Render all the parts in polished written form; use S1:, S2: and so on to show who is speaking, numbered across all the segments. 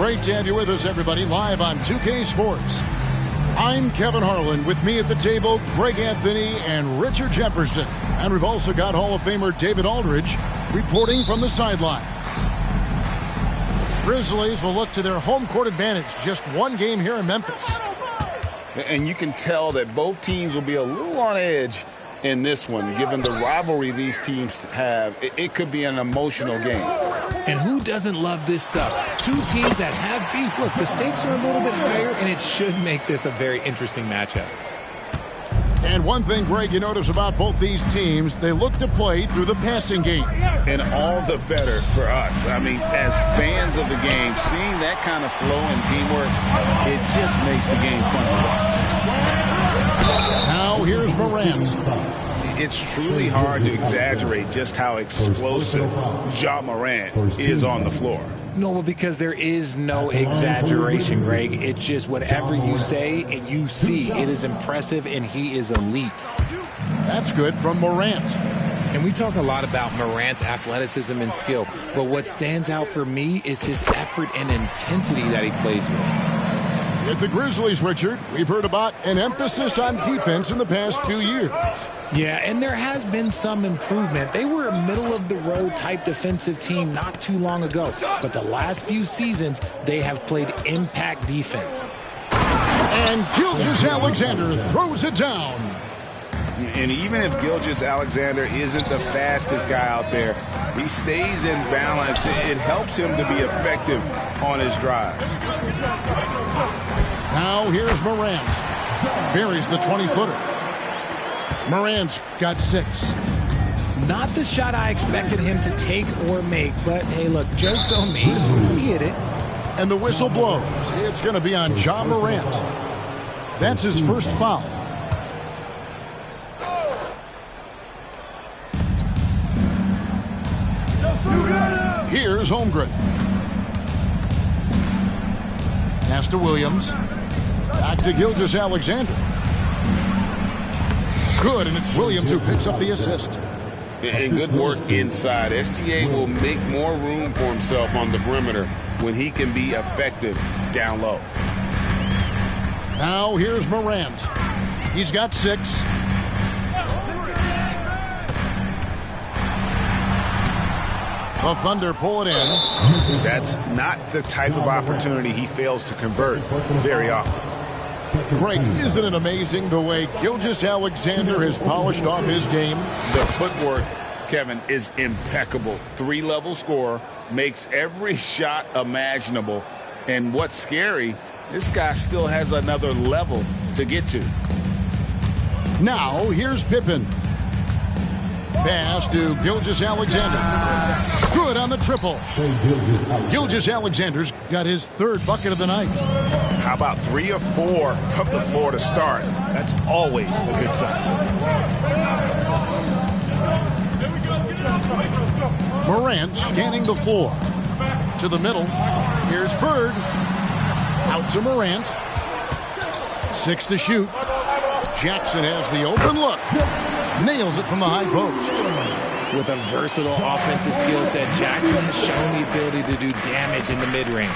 S1: Great to have you with us, everybody, live on 2K Sports. I'm Kevin Harlan. With me at the table, Greg Anthony and Richard Jefferson. And we've also got Hall of Famer David Aldridge reporting from the sideline. Grizzlies will look to their home court advantage. Just one game here in Memphis.
S2: And you can tell that both teams will be a little on edge in this one. Given the rivalry these teams have, it could be an emotional game.
S3: And who doesn't love this stuff? Two teams that have beef. Look, the stakes are a little bit higher, and it should make this a very interesting matchup.
S1: And one thing, Greg, you notice about both these teams, they look to play through the passing game.
S2: And all the better for us. I mean, as fans of the game, seeing that kind of flow and teamwork, it just makes the game fun to watch.
S1: Now here's Morant.
S2: It's truly hard to exaggerate just how explosive Ja Morant is on the floor.
S3: No, well, because there is no exaggeration, Greg. It's just whatever you say and you see. It is impressive, and he is elite.
S1: That's good from Morant.
S3: And we talk a lot about Morant's athleticism and skill, but what stands out for me is his effort and intensity that he plays with.
S1: With the Grizzlies, Richard, we've heard about an emphasis on defense in the past few years.
S3: Yeah, and there has been some improvement. They were a middle-of-the-road type defensive team not too long ago. But the last few seasons, they have played impact defense.
S1: And Gilgeous-Alexander throws it down.
S2: And even if Gilgeous-Alexander isn't the fastest guy out there, he stays in balance. It helps him to be effective on his drive.
S1: Now here's Morant. Buries the 20-footer. Morant's got 6.
S3: Not the shot I expected him to take or make, but hey, look, joke's on me. He hit it.
S1: And the whistle blows. It's going to be on Ja Morant. That's his first foul. Here's Holmgren. Pass to Williams. Back to Gilgeous-Alexander. Good, and it's Williams who picks up the assist.
S2: And good work inside. SGA will make more room for himself on the perimeter when he can be effective down low.
S1: Now here's Morant. He's got 6. The Thunder pull it in.
S2: That's not the type of opportunity he fails to convert very often.
S1: Greg, isn't it amazing the way Gilgeous-Alexander has polished off his game?
S2: The footwork, Kevin, is impeccable. 3-level scorer, makes every shot imaginable. And what's scary, this guy still has another level to get to.
S1: Now, here's Pippen. Pass to Gilgeous-Alexander. Good on the triple. Gilgeous-Alexander's got his 3rd bucket of the night.
S2: How about 3 or 4 from the floor to start? That's always a good sign.
S1: Morant scanning the floor. To the middle. Here's Bird. Out to Morant. 6 to shoot. Jackson has the open look. Nails it from the high post.
S3: With a versatile offensive skill set, Jackson has shown the ability to do damage in the mid-range.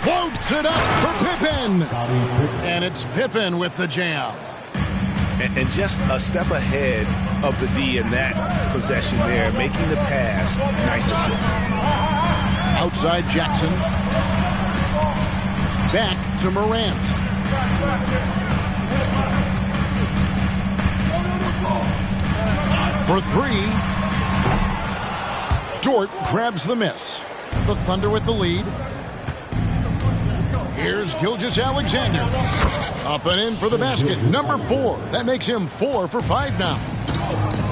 S1: Floats it up for Pippen. And it's Pippen with the jam.
S2: And just a step ahead of the D in that possession there, making the pass. Nice assist.
S1: Outside Jackson. Back to Morant. For 3. Dort grabs the miss. The Thunder with the lead. Here's Gilgeous-Alexander. Up and in for the basket. Number 4. That makes him 4 for 5 now.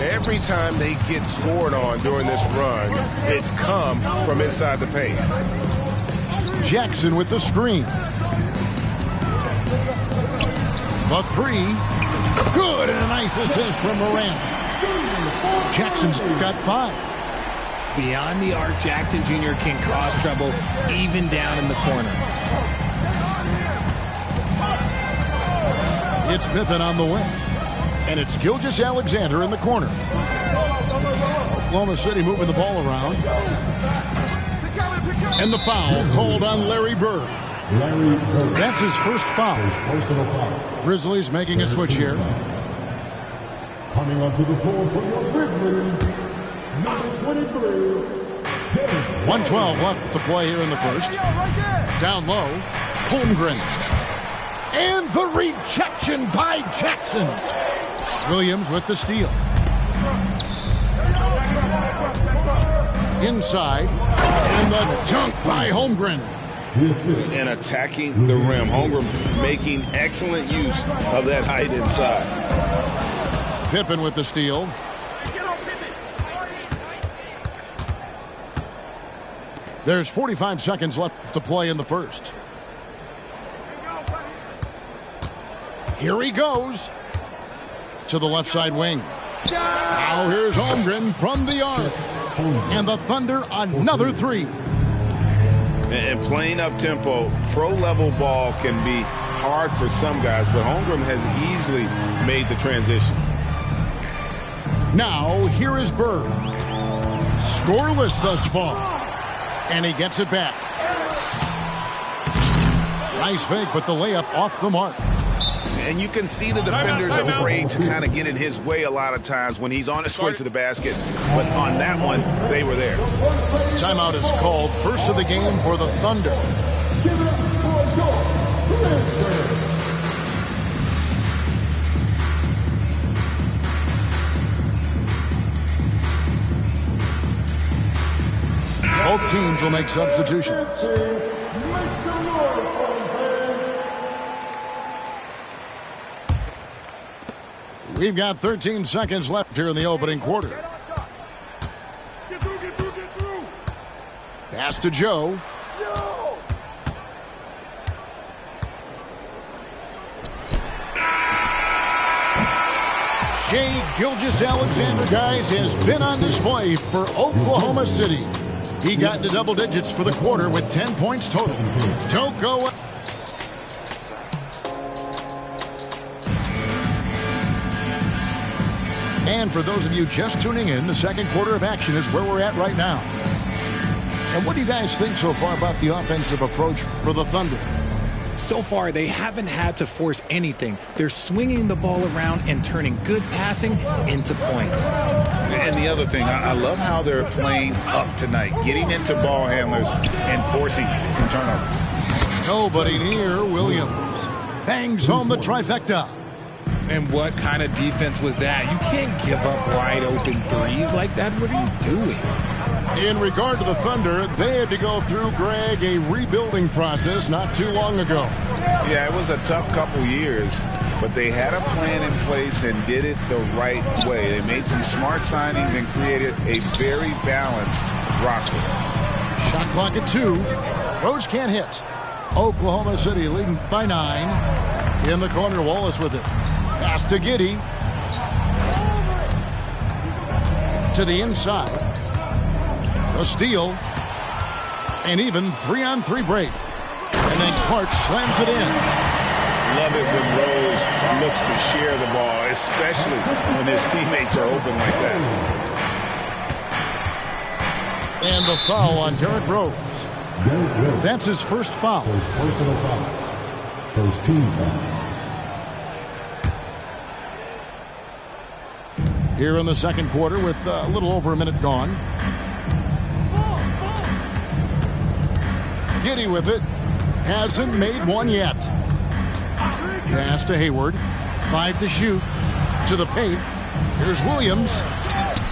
S2: Every time they get scored on during this run, it's come from inside the paint.
S1: Jackson with the screen. The 3. Good, and a nice assist from Morant. Jackson's got 5.
S3: Beyond the arc, Jackson Jr. can cause trouble even down in the corner.
S1: It's Pippen on the wing. And it's Gilgeous-Alexander in the corner. Oklahoma City moving the ball around. And the foul called on Larry Bird. That's his first foul. Grizzlies making a switch here.
S4: Coming onto the floor for your Grizzlies, number 23.
S1: 1:12 left to play here in the first. Down low, Holmgren. And the rejection by Jackson. Williams with the steal. Inside. And the dunk by Holmgren.
S2: And attacking the rim. Holmgren making excellent use of that height inside.
S1: Pippen with the steal. There's 45 seconds left to play in the first. Here he goes to the left side wing. Now here's Holmgren from the arc. And the Thunder another 3.
S2: And playing up tempo, pro-level ball can be hard for some guys, but Holmgren has easily made the transition.
S1: Now here is Bird. Scoreless thus far. And he gets it back. Nice fake, but the layup off the mark.
S2: And you can see the defenders afraid to kind of get in his way a lot of times when he's on his way to the basket. But on that one, they were there.
S1: Timeout is called. First of the game for the Thunder. Both teams will make substitutions. We've got 13 seconds left here in the opening quarter. Pass to Joe. Shai Gilgeous-Alexander, guys, has been on display for Oklahoma City. He got into double digits for the quarter with 10 points total. Don't go. And for those of you just tuning in, the second quarter of action is where we're at right now. And what do you guys think so far about the offensive approach for the Thunder?
S3: So far, they haven't had to force anything. They're swinging the ball around and turning good passing into points.
S2: And the other thing, I love how they're playing up tonight, getting into ball handlers and forcing some turnovers.
S1: Nobody near Williams. Bangs home the trifecta.
S3: And what kind of defense was that? You can't give up wide open threes like that. What are you doing?
S1: In regard to the Thunder, they had to go through, Greg, a rebuilding process not too long ago.
S2: Yeah, it was a tough couple years, but they had a plan in place and did it the right way. They made some smart signings and created a very balanced roster.
S1: Shot clock at 2. Rose can't hit. Oklahoma City leading by 9. In the corner, Wallace with it. Pass to Giddey. To the inside. A steal. An even 3-on-3 break. And then Clark slams it in.
S2: Love it when Rose looks to share the ball, especially when his teammates are open like that.
S1: And the foul on Derrick Rose. That's his first foul.
S4: First personal foul. First team foul.
S1: Here in the second quarter with a little over a minute gone. Giddey with it. Hasn't made one yet. Pass to Hayward. 5 to shoot. To the paint. Here's Williams.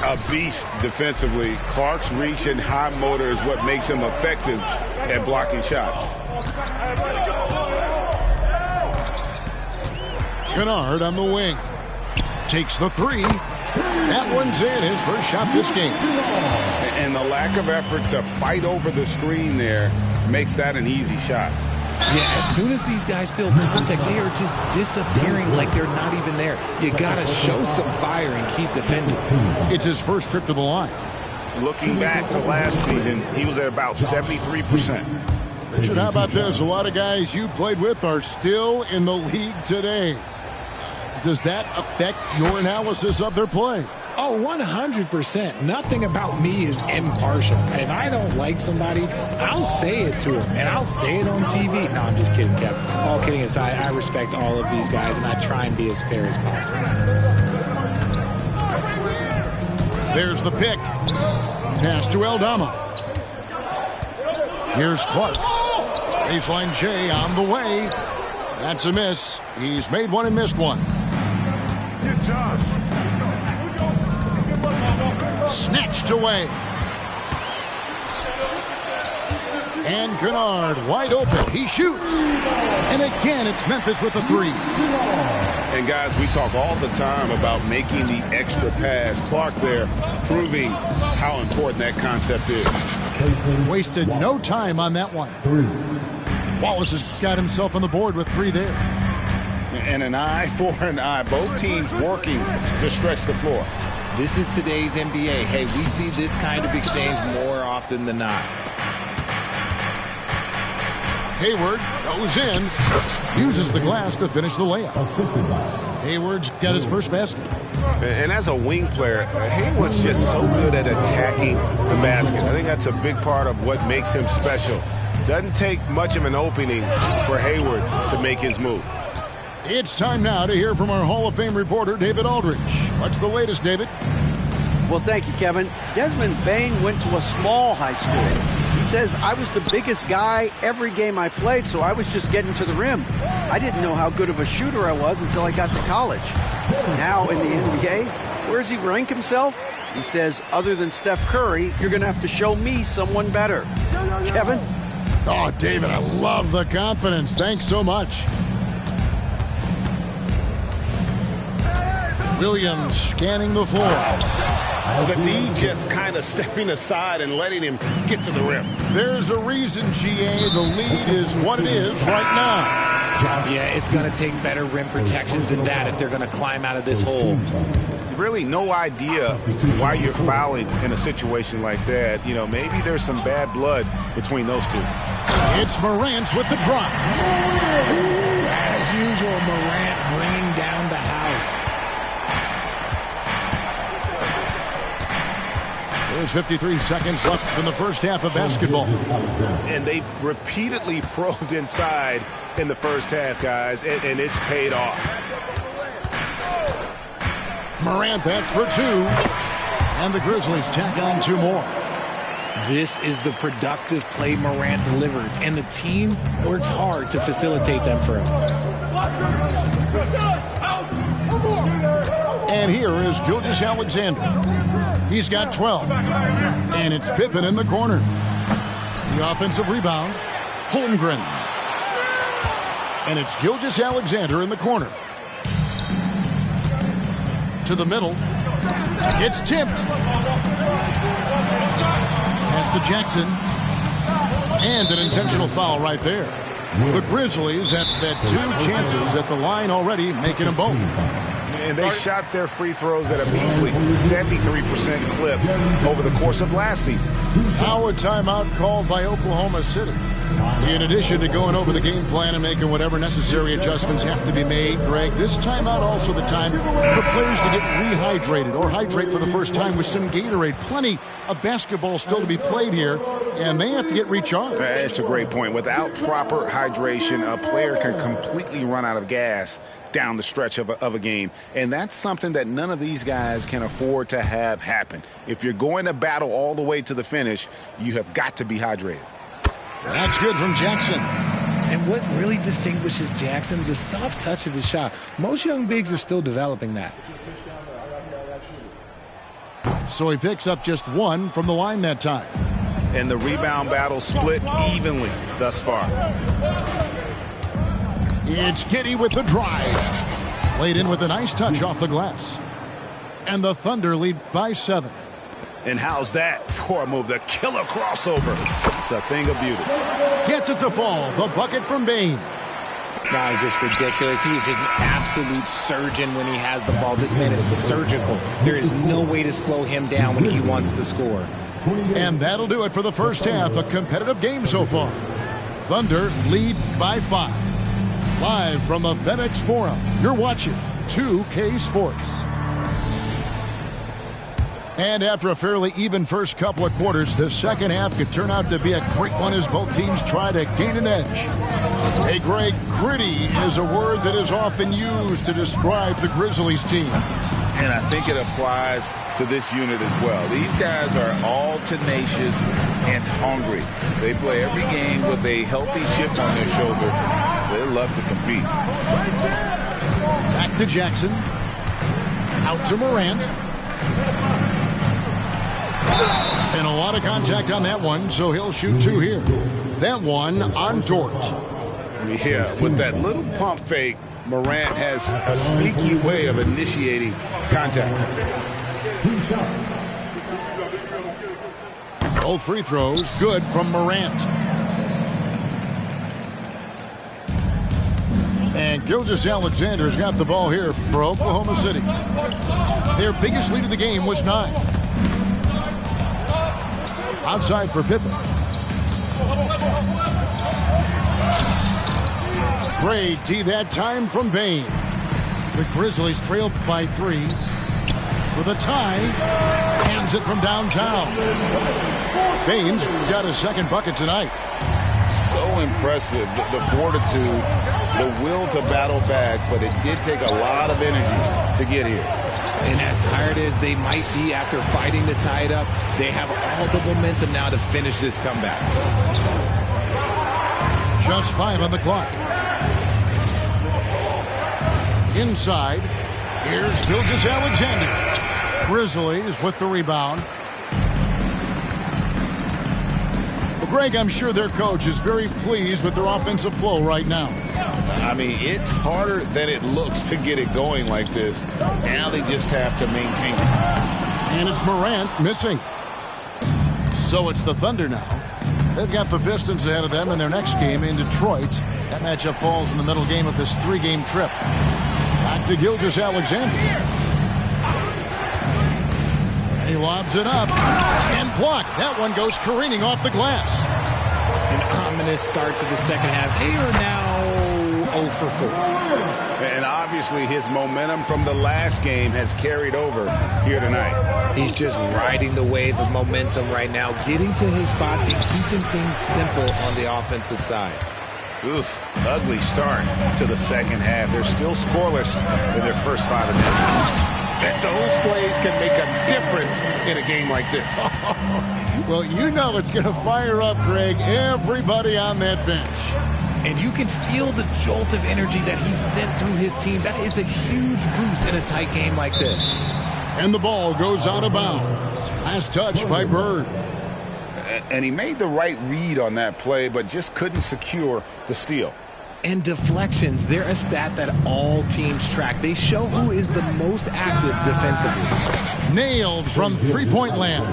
S2: A beast defensively. Clark's reach and high motor is what makes him effective at blocking shots.
S1: Kennard on the wing. Takes the 3. That one's in. His first shot this game.
S2: And the lack of effort to fight over the screen there makes that an easy shot.
S3: Yeah, as soon as these guys feel contact, they are just disappearing like they're not even there. You got to show some fire and keep defending.
S1: It's his first trip to the line.
S2: Looking back to last season, he was at about 73%.
S1: Richard, how about this? A lot of guys you played with are still in the league today. Does that affect your analysis of their play?
S3: Oh, 100%. Nothing about me is impartial. If I don't like somebody, I'll say it to them, and I'll say it on TV. No, I'm just kidding, Kevin. All kidding aside, I respect all of these guys, and I try and be as fair as possible.
S1: There's the pick. Pass to Aldama. Here's Clark. Baseline J on the way. That's a miss. He's made one and missed one.
S4: Good job.
S1: Snatched away. And Kennard wide open. He shoots. And again, it's Memphis with the 3.
S2: And guys, we talk all the time about making the extra pass. Clark there proving how important that concept is.
S1: Wasted no time on that one.
S4: 3.
S1: Wallace has got himself on the board with 3 there.
S2: And an eye for an eye. Both teams working to stretch the floor.
S3: This is today's NBA. Hey, we see this kind of exchange more often than not.
S1: Hayward goes in, uses the glass to finish the layup.
S4: Assisted by
S1: Hayward's got his first basket.
S2: And as a wing player, Hayward's just so good at attacking the basket. I think that's a big part of what makes him special. Doesn't take much of an opening for Hayward to make his move.
S1: It's time now to hear from our Hall of Fame reporter, David Aldridge. What's the latest, David?
S5: Well, thank you, Kevin. Desmond Bain went to a small high school. He says, I was the biggest guy every game I played, so I was just getting to the rim. I didn't know how good of a shooter I was until I got to college. Now in the NBA, where does he rank himself? He says, other than Steph Curry, you're going to have to show me someone better. Kevin?
S1: Oh, David, I love the confidence. Thanks so much. Williams scanning the floor.
S2: The D just kind of stepping aside and letting him get to the rim.
S1: There's a reason, GA, the lead is what it is right now.
S3: Yeah, it's going to take better rim protection than that if they're going to climb out of this hole.
S2: Really no idea why you're fouling in a situation like that. You know, maybe there's some bad blood between those two.
S1: It's Morant with the drop.
S3: As usual, Morant bringing down the house.
S1: There's 53 seconds left in the first half of basketball.
S2: And they've repeatedly probed inside in the first half, guys, and it's paid off.
S1: Morant, that's for 2. And the Grizzlies tack on 2 more.
S3: This is the productive play Morant delivers, and the team works hard to facilitate them for him.
S1: And here is Gilgeous-Alexander. He's got 12. And it's Pippen in the corner. The offensive rebound, Holmgren. And it's Gilgeous-Alexander in the corner. To the middle. It's tipped. Pass to Jackson. And an intentional foul right there. The Grizzlies have had 2 chances at the line already, making them both.
S2: And they shot their free throws at a measly 73% clip over the course of last season.
S1: Now a timeout called by Oklahoma City. In addition to going over the game plan and making whatever necessary adjustments have to be made, Greg, this timeout also the time for players to get rehydrated or hydrate for the first time with some Gatorade. Plenty of basketball still to be played here, and they have to get recharged.
S2: That's a great point. Without proper hydration, a player can completely run out of gas down the stretch of a game. And that's something that none of these guys can afford to have happen. If you're going to battle all the way to the finish, you have got to be hydrated.
S1: That's good from Jackson.
S3: And what really distinguishes Jackson, the soft touch of his shot. Most young bigs are still developing that.
S1: So he picks up just 1 from the line that time.
S2: And the rebound battle split evenly thus far.
S1: It's Giddey with the drive. Laid in with a nice touch off the glass. And the Thunder lead by 7.
S2: And how's that for a move? The killer crossover. It's a thing of beauty.
S1: Gets it to fall. The bucket from Bane.
S3: That is just ridiculous. He is just an absolute surgeon when he has the ball. This man is surgical. There is no way to slow him down when he wants to score.
S1: And that'll do it for the first half. A competitive game so far. Thunder lead by 5. Live from the FedEx Forum, you're watching 2K Sports. And after a fairly even first couple of quarters, the second half could turn out to be a great one as both teams try to gain an edge. Hey, Greg, gritty is a word that is often used to describe the Grizzlies team.
S2: And I think it applies to this unit as well. These guys are all tenacious and hungry. They play every game with a healthy chip on their shoulder. They love to compete.
S1: Back to Jackson. Out to Morant. And a lot of contact on that one, so he'll shoot 2 here. That one on Dort.
S2: Yeah, with that little pump fake, Morant has a sneaky way of initiating contact.
S1: Both free throws good from Morant. And Gilgeous-Alexander's got the ball here for Oklahoma City. Their biggest lead of the game was 9. Outside for Pippen. Great D that time from Bane. The Grizzlies trail by 3. For the tie. Hands it from downtown. Bane's got a second bucket tonight.
S2: So impressive, the fortitude, the will to battle back, but it did take a lot of energy to get here.
S3: And as tired as they might be after fighting to tie it up, they have all the momentum now to finish this comeback.
S1: Just 5 on the clock. Inside, here's Gilgeous-Alexander. Grizzlies with the rebound. Well, Greg, I'm sure their coach is very pleased with their offensive flow right now.
S2: I mean, it's harder than it looks to get it going like this. Now they just have to maintain it.
S1: And it's Morant missing. So it's the Thunder now. They've got the Pistons ahead of them in their next game in Detroit. That matchup falls in the middle game of this 3-game trip. Back to Gilgeous-Alexander. He lobs it up. And blocked. That one goes careening off the glass.
S3: An ominous start to the second half. They are now 0 for 4.
S2: And obviously his momentum from the last game has carried over here tonight.
S3: He's just riding the wave of momentum right now, getting to his spots and keeping things simple on the offensive side.
S2: Oof, ugly start to the second half. They're still scoreless in their first 5 attempts. Those plays can make a difference in a game like this.
S1: Well, you know it's going to fire up, Greg, everybody on that bench.
S3: And you can feel the jolt of energy that he sent through his team. That is a huge boost in a tight game like this.
S1: And the ball goes out of bounds. Last touch by Bird.
S2: And he made the right read on that play, but just couldn't secure the steal.
S3: And deflections, they're a stat that all teams track. They show who is the most active defensively.
S1: Nailed from three-point land.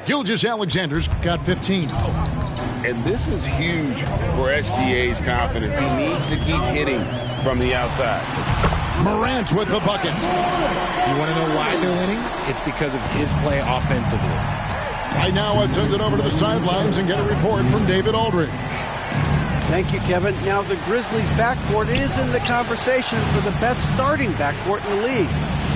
S1: Gilgeous-Alexander's got 15.
S2: And this is huge for SGA's confidence. He needs to keep hitting from the outside.
S1: Morant with the bucket.
S3: You want to know why they're winning? It's because of his play offensively.
S1: Right now, let's send it over to the sidelines and get a report from David Aldridge.
S5: Thank you, Kevin. Now, the Grizzlies' backcourt is in the conversation for the best starting backcourt in the league.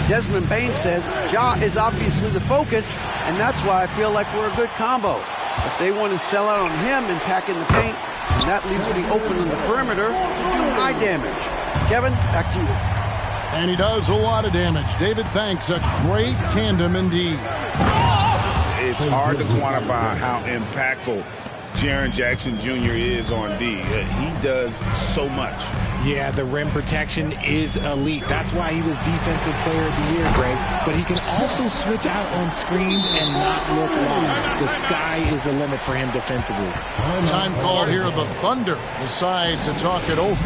S5: Desmond Bain says Ja is obviously the focus, and that's why I feel like we're a good combo. If they want to sell out on him and pack in the paint, and that leaves me open on the perimeter to do high damage. Kevin, back to you.
S1: And he does a lot of damage. David, thanks. A great tandem indeed.
S2: It's hard to quantify how impactful Jaren Jackson Jr. is on D. He does so much.
S3: Yeah, the rim protection is elite. That's why he was Defensive Player of the Year, Greg. But he can also switch out on screens and not look lost. The sky is the limit for him defensively.
S1: Time called here. The Thunder decide to talk it over.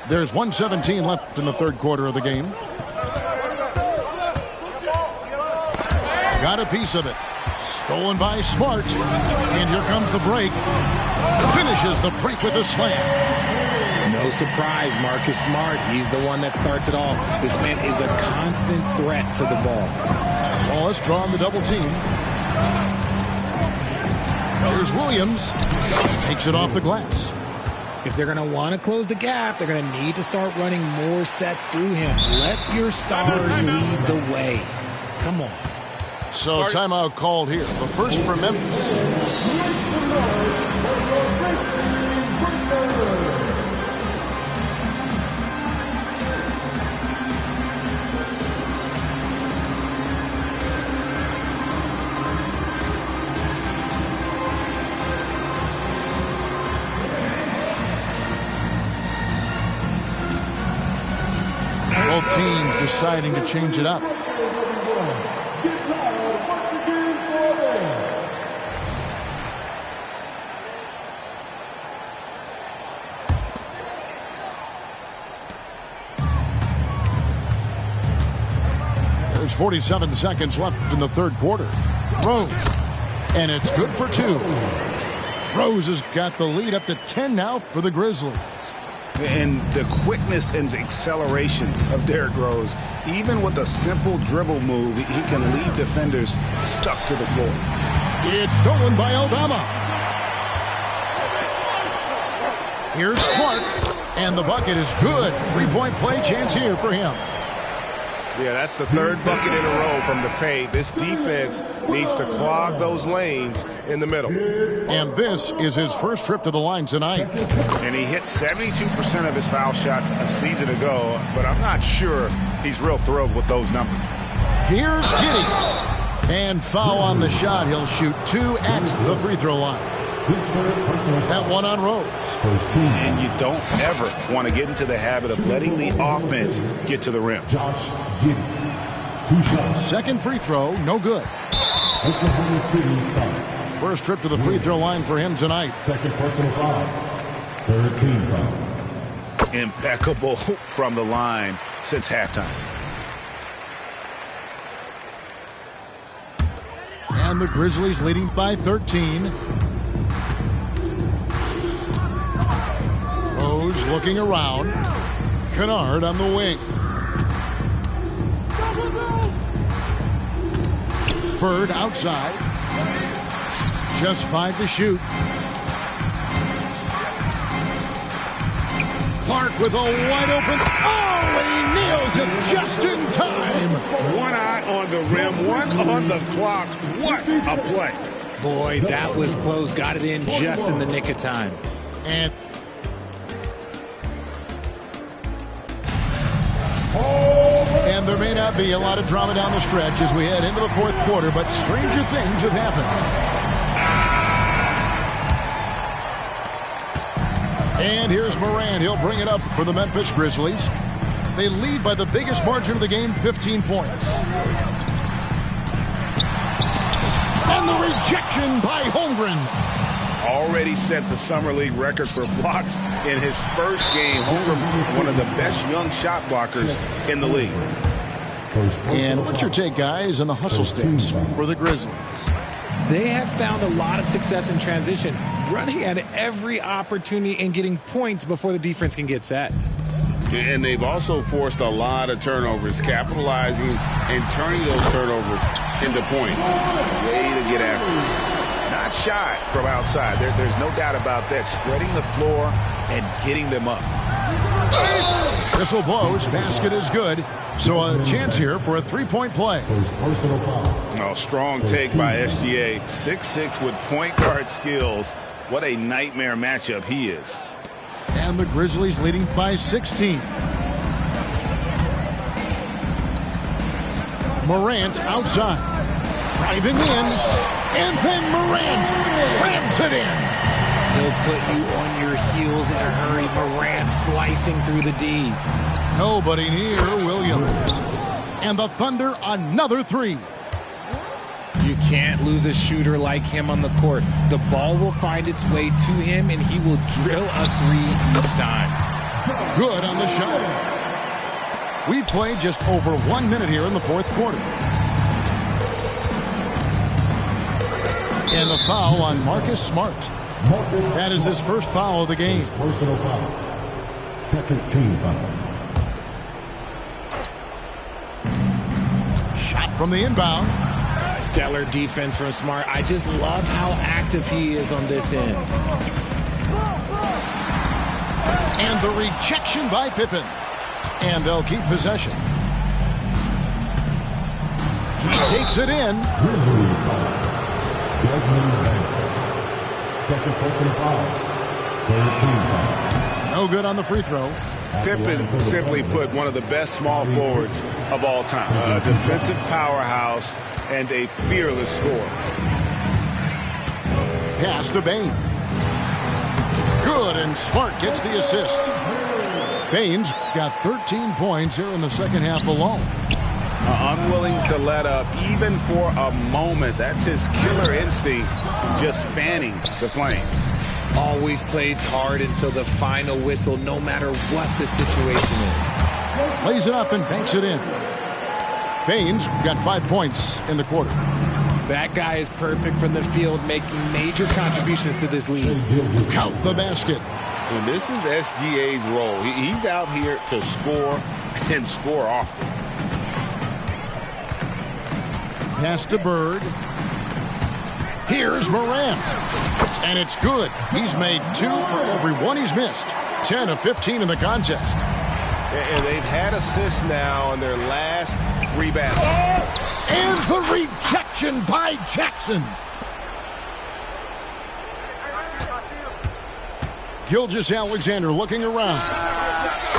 S1: There's 1:17 left in the third quarter of the game. Got a piece of it. Stolen by Smart. And here comes the break. Finishes the break with a slam.
S3: No surprise, Marcus Smart. He's the one that starts it all. This man is a constant threat to the ball.
S1: Wallace drawing the double team. Here's Williams. Takes it off the glass.
S3: If they're going to want to close the gap, they're going to need to start running more sets through him. Let your stars lead the way. Come on.
S1: So timeout called here. The first for Memphis. Both teams deciding to change it up. There's 47 seconds left in the third quarter. Rose. And it's good for two. Rose has got the lead up to 10 now for the Grizzlies.
S2: And the quickness and acceleration of Derrick Rose, even with a simple dribble move, he can leave defenders stuck to the floor.
S1: It's stolen by Aldama. Here's Clark, and the bucket is good. Three-point play chance here for him.
S6: Yeah, that's the third bucket in a row from the paint. This defense needs to clog those lanes in the middle.
S1: And this is his first trip to the line tonight.
S6: And he hit 72% of his foul shots a season ago, but I'm not sure he's real thrilled with those numbers.
S1: Here's Giddey. And foul on the shot. He'll shoot 2 at the free throw line. That one on Rose.
S2: And you don't ever want to get into the habit of letting the offense get to the rim.
S1: Second free throw, no good. First trip to the free throw line for him tonight.
S4: Second personal foul. Third team foul.
S2: Impeccable from the line since halftime.
S1: And the Grizzlies leading by 13. Rose looking around. Kennard on the wing. Bird outside. Just 5 to shoot. Clark with a wide open. Oh, he nails it just in time.
S2: One eye on the rim, one on the clock. What a play.
S3: Boy, that was close. Got it in just in the nick of time.
S1: And there may not be a lot of drama down the stretch as we head into the fourth quarter, but stranger things have happened. And here's Morant. He'll bring it up for the Memphis Grizzlies. They lead by the biggest margin of the game, 15 points. And the rejection by Holmgren.
S2: Already set the Summer League record for blocks in his first game. Holmgren, one of the best young shot blockers in the league.
S1: And what's your take, guys, on the hustle sticks for the Grizzlies?
S3: They have found a lot of success in transition, running at every opportunity and getting points before the defense can get set.
S2: And they've also forced a lot of turnovers, capitalizing and turning those turnovers into points. Way to get after it. Not shy from outside. There's no doubt about that. Spreading the floor and getting them up.
S1: Whistle blows. Basket is good. So a chance here for a three-point play.
S2: Oh, strong take by SGA. 6'6" with point guard skills. What a nightmare matchup he is.
S1: And the Grizzlies leading by 16. Morant outside. Driving in. And then Morant slams it in.
S3: He'll put you on your heels in a hurry. Morant slicing through the D.
S1: Nobody near Williams. And the Thunder another three.
S3: You can't lose a shooter like him on the court. The ball will find its way to him, and he will drill a three each time.
S1: Good on the shot. We played just over 1 minute here in the fourth quarter. And the foul on Marcus Smart. That is his first foul of the game.
S4: Personal foul. Second team foul.
S1: Shot from the inbound.
S3: Stellar defense from Smart. I just love how active he is on this end.
S1: And the rejection by Pippen. And they'll keep possession. He takes it in.
S4: Grizzlies foul. Desmond Bain. Second personal foul. Third team foul.
S1: No good on the free throw.
S2: Pippen simply put one of the best small forwards of all time. A defensive powerhouse and a fearless scorer.
S1: Pass to Bain. Good, and Smart gets the assist. Bain's got 13 points here in the second half alone.
S2: Unwilling to let up even for a moment. That's his killer instinct, just fanning the flame.
S3: Always plays hard until the final whistle, no matter what the situation is.
S1: Lays it up and banks it in. Bain's got 5 points in the quarter.
S3: That guy is perfect from the field, making major contributions to this league.
S1: Count the basket.
S2: And this is SGA's role. He's out here to score and score often.
S1: Pass to Bird. Here's Morant. And it's good. He's made 2 for every one he's missed. 10 of 15 in the contest.
S6: And they've had assists now on their last 3 baskets.
S1: And the rejection by Jackson. Gilgeous-Alexander looking around.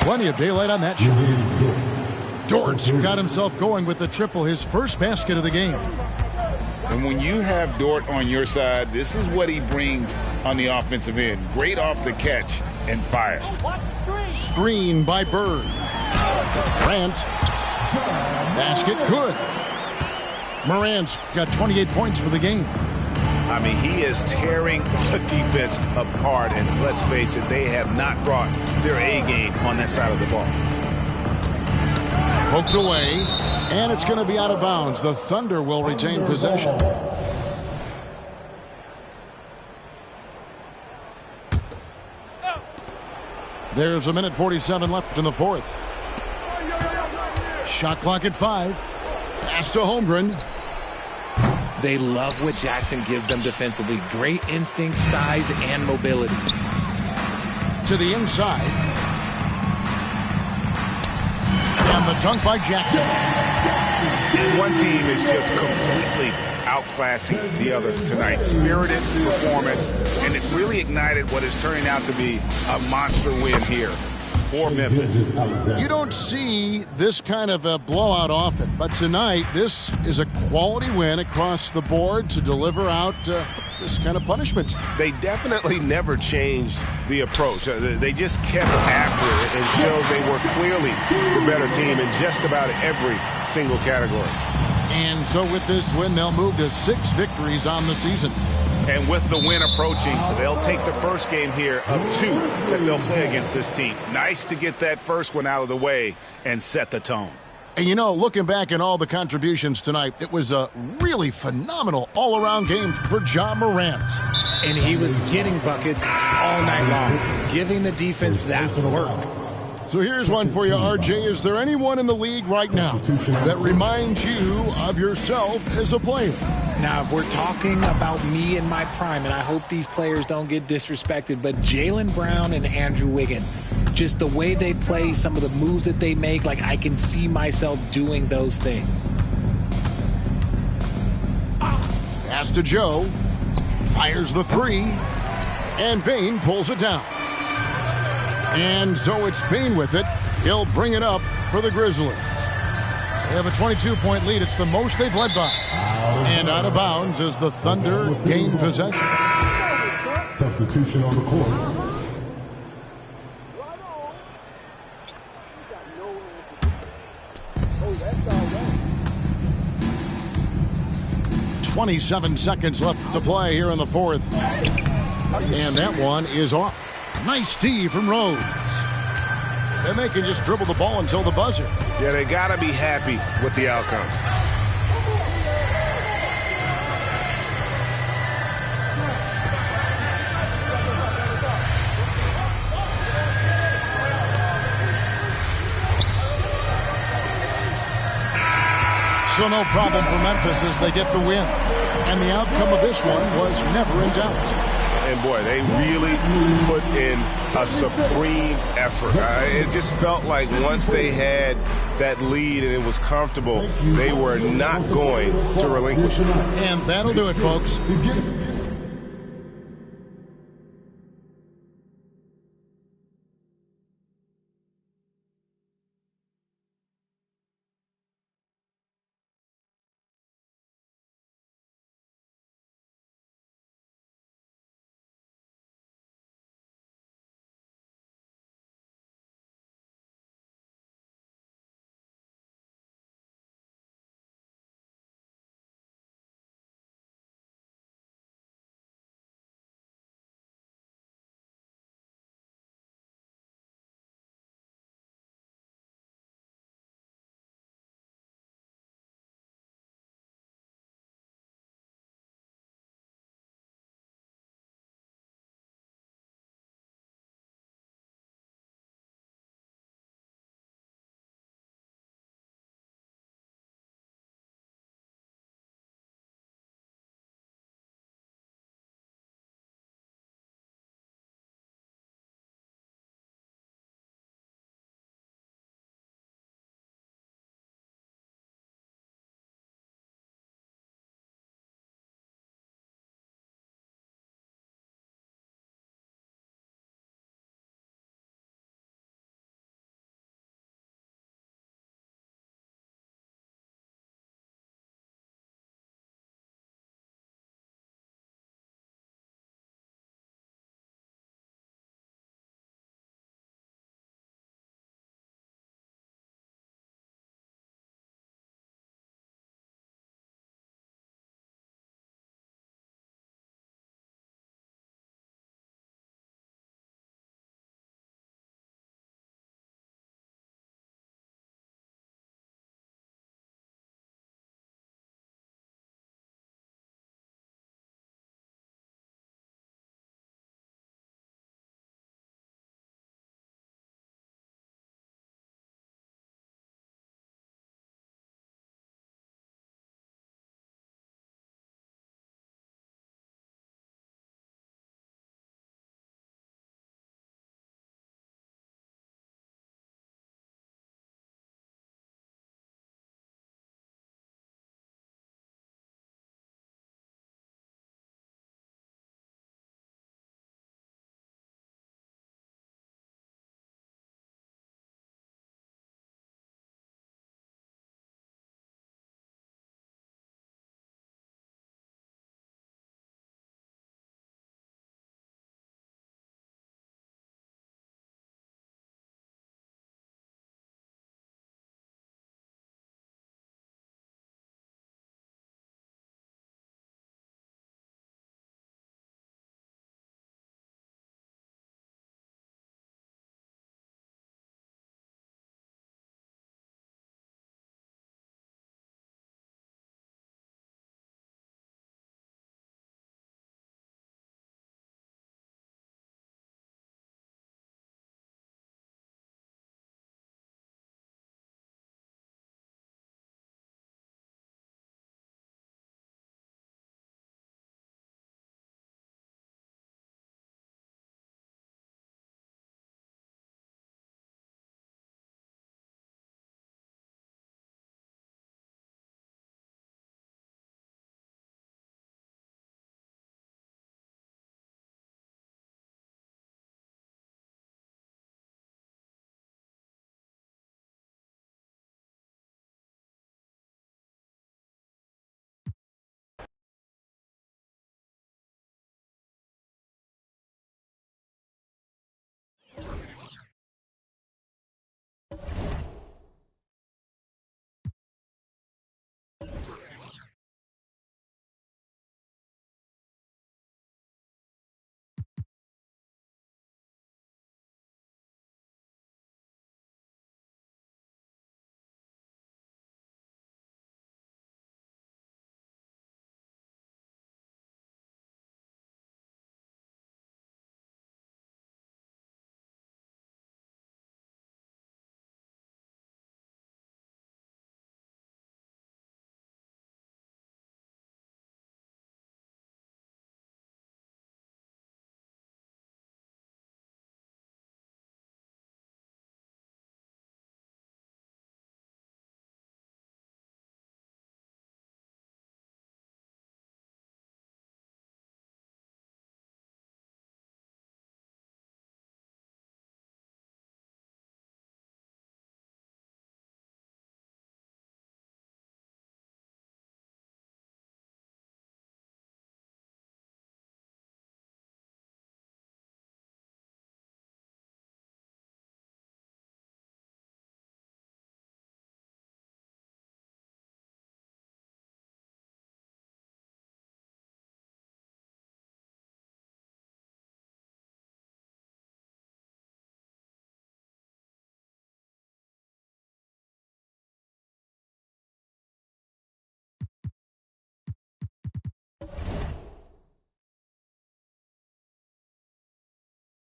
S1: Plenty of daylight on that shot. Dort's got himself going with the triple, his first basket of the game.
S2: And when you have Dort on your side, this is what he brings on the offensive end. Great off the catch and fire.
S1: Screen by Bird. Morant. Basket good. Morant's got 28 points for the game.
S2: I mean, he is tearing the defense apart. And let's face it, they have not brought their A game on that side of the ball.
S1: Poked away, and it's going to be out of bounds. The Thunder will retain possession. There's a minute 47 left in the fourth. Shot clock at 5. Pass to Holmgren.
S3: They love what Jackson gives them defensively. Great instinct, size, and mobility.
S1: To the inside. And the dunk by Jackson.
S6: And one team is just completely outclassing the other tonight. Spirited performance, and it really ignited what is turning out to be a monster win here for Memphis.
S1: You don't see this kind of a blowout often, but tonight this is a quality win across the board to deliver out this kind of punishment.
S6: They definitely never changed the approach. They just kept after it and showed they were clearly the better team in just about every single category.
S1: And so with this win, they'll move to 6 victories on the season.
S6: And with the win approaching, they'll take the first game here of 2 that they'll play against this team. Nice to get that first one out of the way and set the tone.
S1: And you know, looking back at all the contributions tonight, it was a really phenomenal all-around game for Ja Morant.
S3: And he was getting buckets all night long, giving the defense that work.
S1: So here's one for you, RJ. Is there anyone in the league right now that reminds you of yourself as a player?
S3: Now, if we're talking about me in my prime, and I hope these players don't get disrespected, but Jaylen Brown and Andrew Wiggins, just the way they play, some of the moves that they make, like I can see myself doing those things.
S1: Pass to Joe. Fires the 3. And Bane pulls it down. And so it's Bane with it. He'll bring it up for the Grizzlies. They have a 22-point lead. It's the most they've led by. And out of bounds as the Thunder gain possession.
S4: Substitution on the court.
S1: 27 seconds left to play here in the 4th. And that one is off. Nice D from Rose. And they can just dribble the ball until the buzzer.
S6: Yeah, they got to be happy with the outcome.
S1: So no problem for Memphis as they get the win. And the outcome of this one was never in doubt.
S6: And boy, they really put in a supreme effort. It just felt like once they had that lead and it was comfortable, they were not going to relinquish it.
S1: And that'll do it, folks.